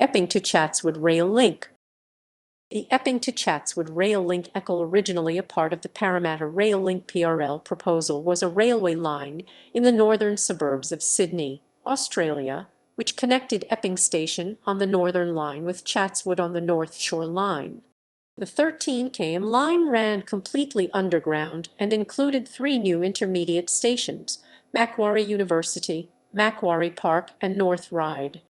Epping to Chatswood Rail Link. The Epping to Chatswood Rail Link originally a part of the Parramatta Rail Link PRL proposal, was a railway line in the northern suburbs of Sydney, Australia, which connected Epping Station on the Northern Line with Chatswood on the North Shore Line. The 13 km line ran completely underground and included 3 new intermediate stations: Macquarie University, Macquarie Park, and North Ryde.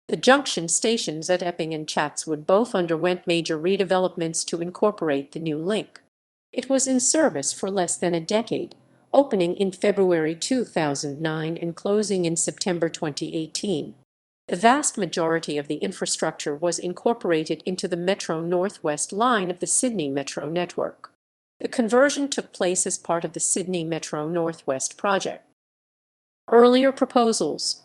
The junction stations at Epping and Chatswood both underwent major redevelopments to incorporate the new link. It was in service for less than a decade, opening in February 2009 and closing in September 2018. The vast majority of the infrastructure was incorporated into the Metro Northwest line of the Sydney Metro network. The conversion took place as part of the Sydney Metro Northwest project. Earlier proposals.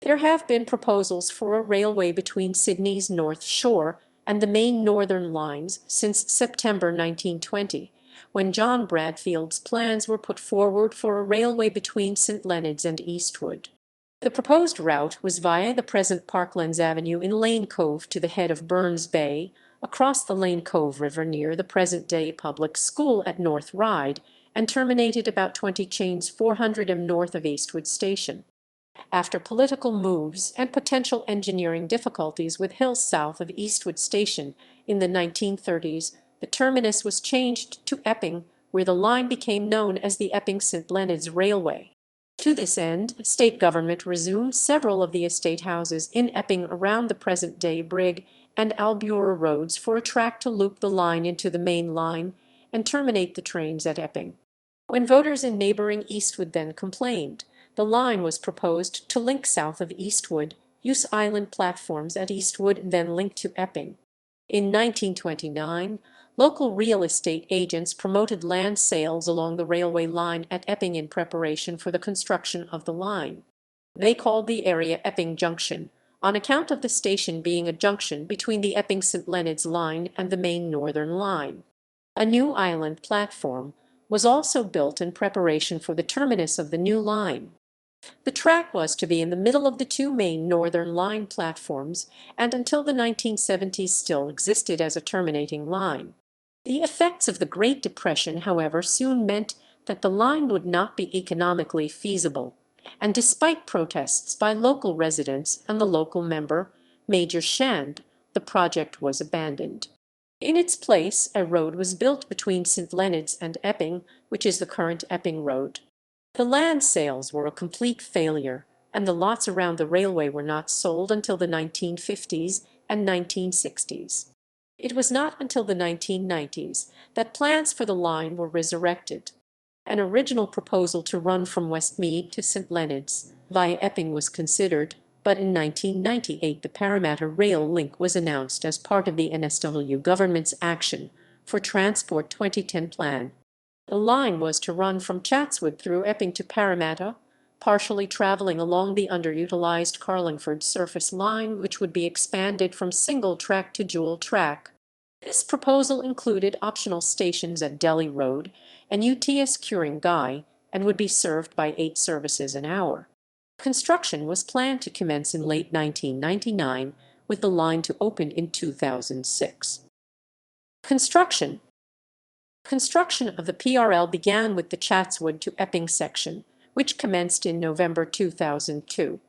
There have been proposals for a railway between Sydney's North Shore and the main northern lines since September 1920, when John Bradfield's plans were put forward for a railway between St Leonards and Eastwood. The proposed route was via the present Parklands Avenue in Lane Cove to the head of Burns Bay, across the Lane Cove River near the present-day public school at North Ryde, and terminated about 20 chains 400 m north of Eastwood Station. After political moves and potential engineering difficulties with hills south of Eastwood Station in the 1930s, the terminus was changed to Epping, where the line became known as the Epping-St Leonards Railway. To this end, state government resumed several of the estate houses in Epping around the present-day Brigg and Albura roads for a track to loop the line into the main line and terminate the trains at Epping. When voters in neighbouring Eastwood then complained, the line was proposed to link south of Eastwood, use island platforms at Eastwood, and then link to Epping. In 1929, local real estate agents promoted land sales along the railway line at Epping in preparation for the construction of the line. They called the area Epping Junction, on account of the station being a junction between the Epping-St Leonards line and the main northern line. A new island platform was also built in preparation for the terminus of the new line. The track was to be in the middle of the 2 main northern line platforms, and until the 1970s still existed as a terminating line. The effects of the Great Depression, however, soon meant that the line would not be economically feasible, and despite protests by local residents and the local member, Major Shand, the project was abandoned. In its place, a road was built between St Leonards and Epping, which is the current Epping Road. The land sales were a complete failure, and the lots around the railway were not sold until the 1950s and 1960s. It was not until the 1990s that plans for the line were resurrected. An original proposal to run from Westmead to St Leonards via Epping was considered, but in 1998 the Parramatta Rail Link was announced as part of the NSW government's Action for Transport 2010 plan. The line was to run from Chatswood through Epping to Parramatta, partially travelling along the underutilised Carlingford surface line, which would be expanded from single track to dual track. This proposal included optional stations at Delhi Road and UTS Ku-ring-gai, and would be served by 8 services an hour. Construction was planned to commence in late 1999, with the line to open in 2006. Construction of the PRL began with the Chatswood to Epping section, which commenced in November 2002.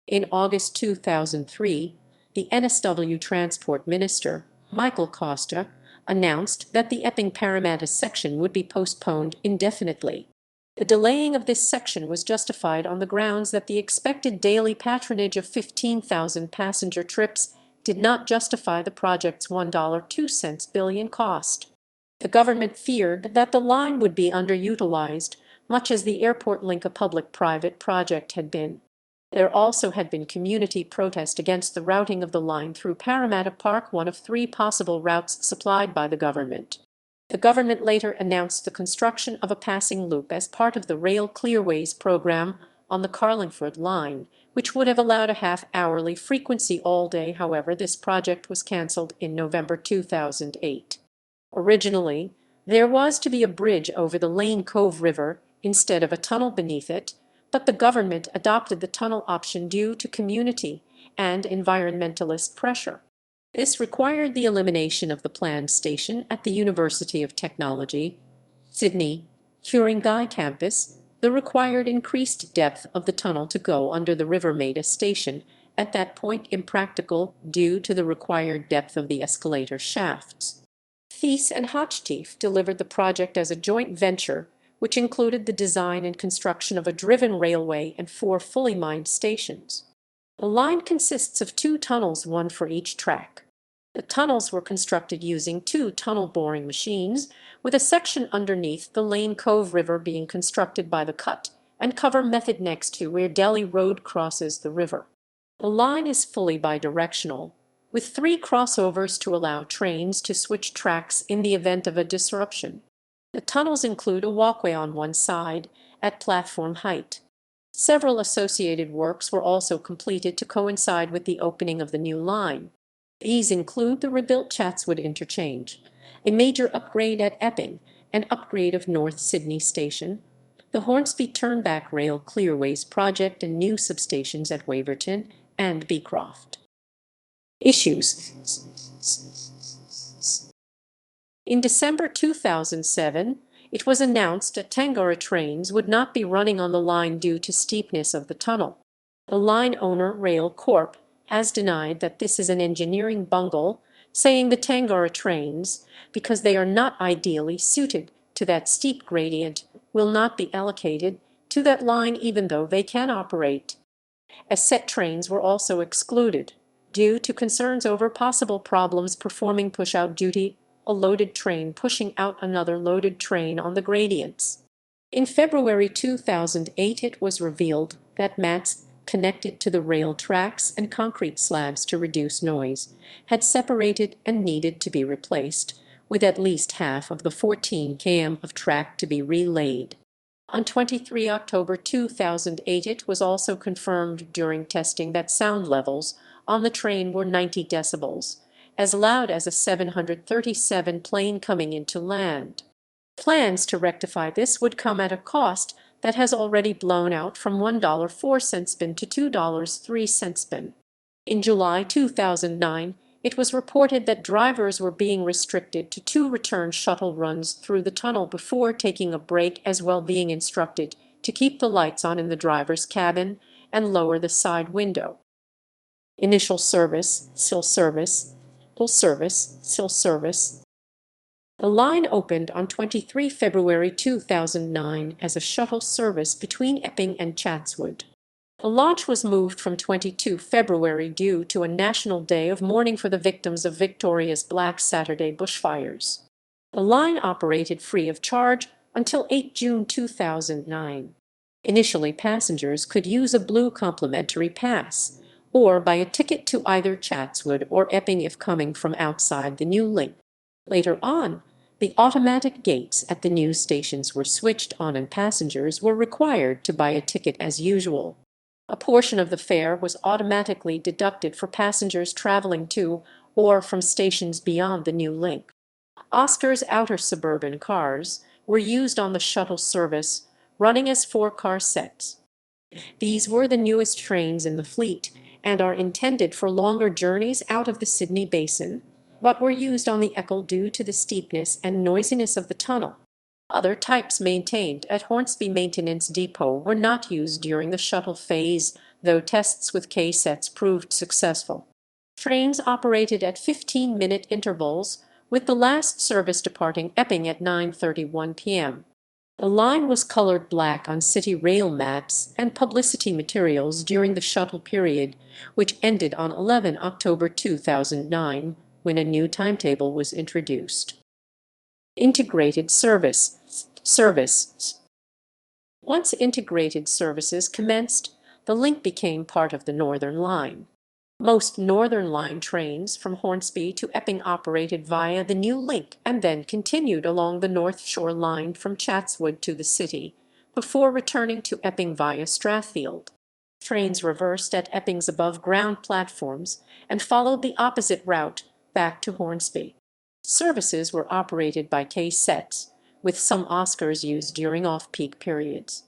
In August 2003, the NSW Transport Minister, Michael Costa, announced that the Epping-Parramatta section would be postponed indefinitely. The delaying of this section was justified on the grounds that the expected daily patronage of 15,000 passenger trips did not justify the project's $1.02 billion cost. The government feared that the line would be underutilized, much as the Airport Link, a public-private project, had been. There also had been community protest against the routing of the line through Parramatta Park, one of 3 possible routes supplied by the government. The government later announced the construction of a passing loop as part of the Rail Clearways program on the Carlingford line, which would have allowed a half-hourly frequency all day. However, this project was cancelled in November 2008. Originally, there was to be a bridge over the Lane Cove River instead of a tunnel beneath it, but the government adopted the tunnel option due to community and environmentalist pressure. This required the elimination of the planned station at the University of Technology, Sydney, Ku-ring-gai campus. The required increased depth of the tunnel to go under the river made a station at that point impractical due to the required depth of the escalator shafts. Thies and Hochtief delivered the project as a joint venture, which included the design and construction of a driven railway and 4 fully mined stations. The line consists of 2 tunnels, one for each track. The tunnels were constructed using 2 tunnel boring machines, with a section underneath the Lane Cove River being constructed by the cut and cover method next to where Delhi Road crosses the river. The line is fully bidirectional, with 3 crossovers to allow trains to switch tracks in the event of a disruption. The tunnels include a walkway on one side at platform height. Several associated works were also completed to coincide with the opening of the new line. These include the rebuilt Chatswood interchange, a major upgrade at Epping, an upgrade of North Sydney Station, the Hornsby Turnback Rail Clearways project, and new substations at Waverton and Beecroft. Issues. In December 2007, it was announced that Tangara trains would not be running on the line due to steepness of the tunnel. The line owner, Rail Corp, has denied that this is an engineering bungle, saying the Tangara trains, because they are not ideally suited to that steep gradient, will not be allocated to that line even though they can operate. Asset trains were also excluded, due to concerns over possible problems performing push-out duty, a loaded train pushing out another loaded train on the gradients. In February 2008, it was revealed that mats connected to the rail tracks and concrete slabs to reduce noise had separated and needed to be replaced, with at least half of the 14 km of track to be relaid. On 23 October 2008, it was also confirmed during testing that sound levels on the train were 90 decibels, as loud as a 737 plane coming into land. Plans to rectify this would come at a cost that has already blown out from $1.04 bin to $2.03 bin. In July 2009, it was reported that drivers were being restricted to 2 return shuttle runs through the tunnel before taking a break, as well being instructed to keep the lights on in the driver's cabin and lower the side window. Initial service, SIL service, full service, SIL service. The line opened on 23 February 2009 as a shuttle service between Epping and Chatswood. The launch was moved from 22 February due to a national day of mourning for the victims of Victoria's Black Saturday bushfires. The line operated free of charge until 8 June 2009. Initially, passengers could use a blue complimentary pass or buy a ticket to either Chatswood or Epping if coming from outside the new link. Later on, the automatic gates at the new stations were switched on and passengers were required to buy a ticket as usual. A portion of the fare was automatically deducted for passengers traveling to or from stations beyond the new link. Oscar's outer suburban cars were used on the shuttle service, running as 4-car sets. These were the newest trains in the fleet and are intended for longer journeys out of the Sydney Basin, but were used on the Eccles due to the steepness and noisiness of the tunnel. Other types maintained at Hornsby Maintenance Depot were not used during the shuttle phase, though tests with K-sets proved successful. Trains operated at 15-minute intervals, with the last service departing Epping at 9:31 p.m. The line was colored black on city rail maps and publicity materials during the shuttle period, which ended on 11 October 2009, when a new timetable was introduced. Integrated service. Once integrated services commenced, the link became part of the Northern Line. Most Northern Line trains from Hornsby to Epping operated via the new link and then continued along the North Shore Line from Chatswood to the city, before returning to Epping via Strathfield. Trains reversed at Epping's above-ground platforms and followed the opposite route back to Hornsby. Services were operated by K-sets, with some Oscars used during off-peak periods.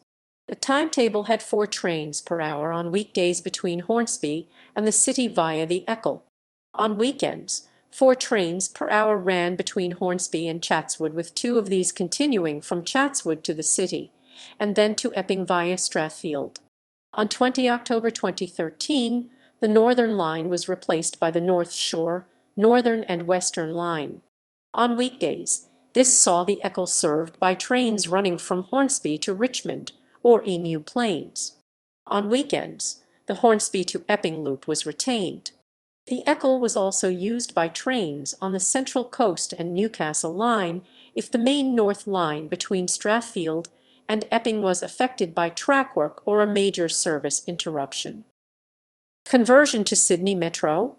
The timetable had 4 trains per hour on weekdays between Hornsby and the city via the Eccles. On weekends, 4 trains per hour ran between Hornsby and Chatswood, with 2 of these continuing from Chatswood to the city, and then to Epping via Strathfield. On 20 October 2013, the Northern Line was replaced by the North Shore, Northern and Western Line. On weekdays, this saw the Eccles served by trains running from Hornsby to Richmond or Emu Plains. On weekends, the Hornsby to Epping loop was retained. The Eccles was also used by trains on the Central Coast and Newcastle line if the main North Line between Strathfield and Epping was affected by track work or a major service interruption. Conversion to Sydney Metro.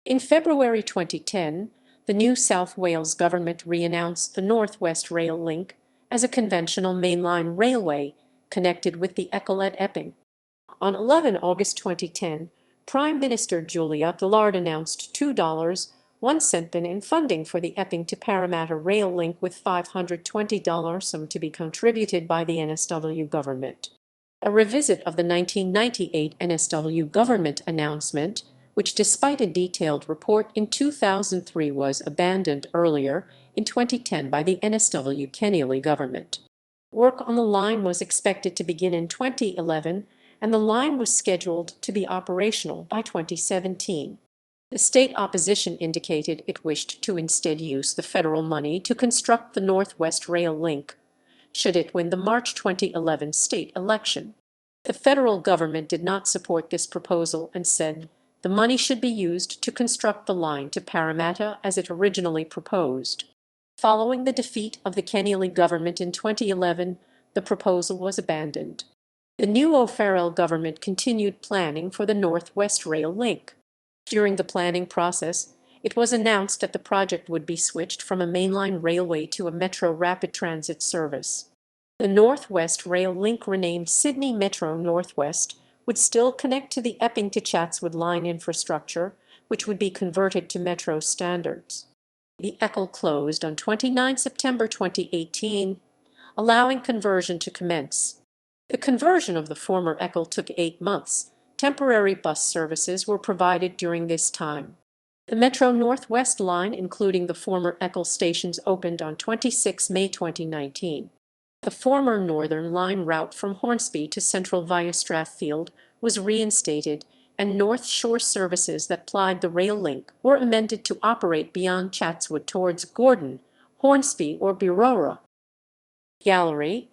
In February 2010, the New South Wales government re-announced the North West Rail Link as a conventional mainline railway connected with the Eccles at Epping. On 11 August 2010, Prime Minister Julia Gillard announced $2.01 in funding for the Epping to Parramatta Rail Link, with $520 sum to be contributed by the NSW government. A revisit of the 1998 NSW government announcement, which despite a detailed report in 2003 was abandoned earlier in 2010 by the NSW Keneally government. Work on the line was expected to begin in 2011, and the line was scheduled to be operational by 2017. The state opposition indicated it wished to instead use the federal money to construct the North West Rail Link, should it win the March 2011 state election. The federal government did not support this proposal and said the money should be used to construct the line to Parramatta as it originally proposed. Following the defeat of the Keneally government in 2011, the proposal was abandoned. The new O'Farrell government continued planning for the North West Rail Link. During the planning process, it was announced that the project would be switched from a mainline railway to a metro rapid transit service. The North West Rail Link, renamed Sydney Metro Northwest, would still connect to the Epping to Chatswood line infrastructure, which would be converted to metro standards. The Eccles closed on 29 September 2018, allowing conversion to commence. The conversion of the former Eccles took 8 months. Temporary bus services were provided during this time. The Metro Northwest line, including the former Eccles stations, opened on 26 May 2019. The former Northern Line route from Hornsby to Central via Strathfield was reinstated, and North Shore services that plied the rail link were amended to operate beyond Chatswood towards Gordon, Hornsby or Birora. Gallery.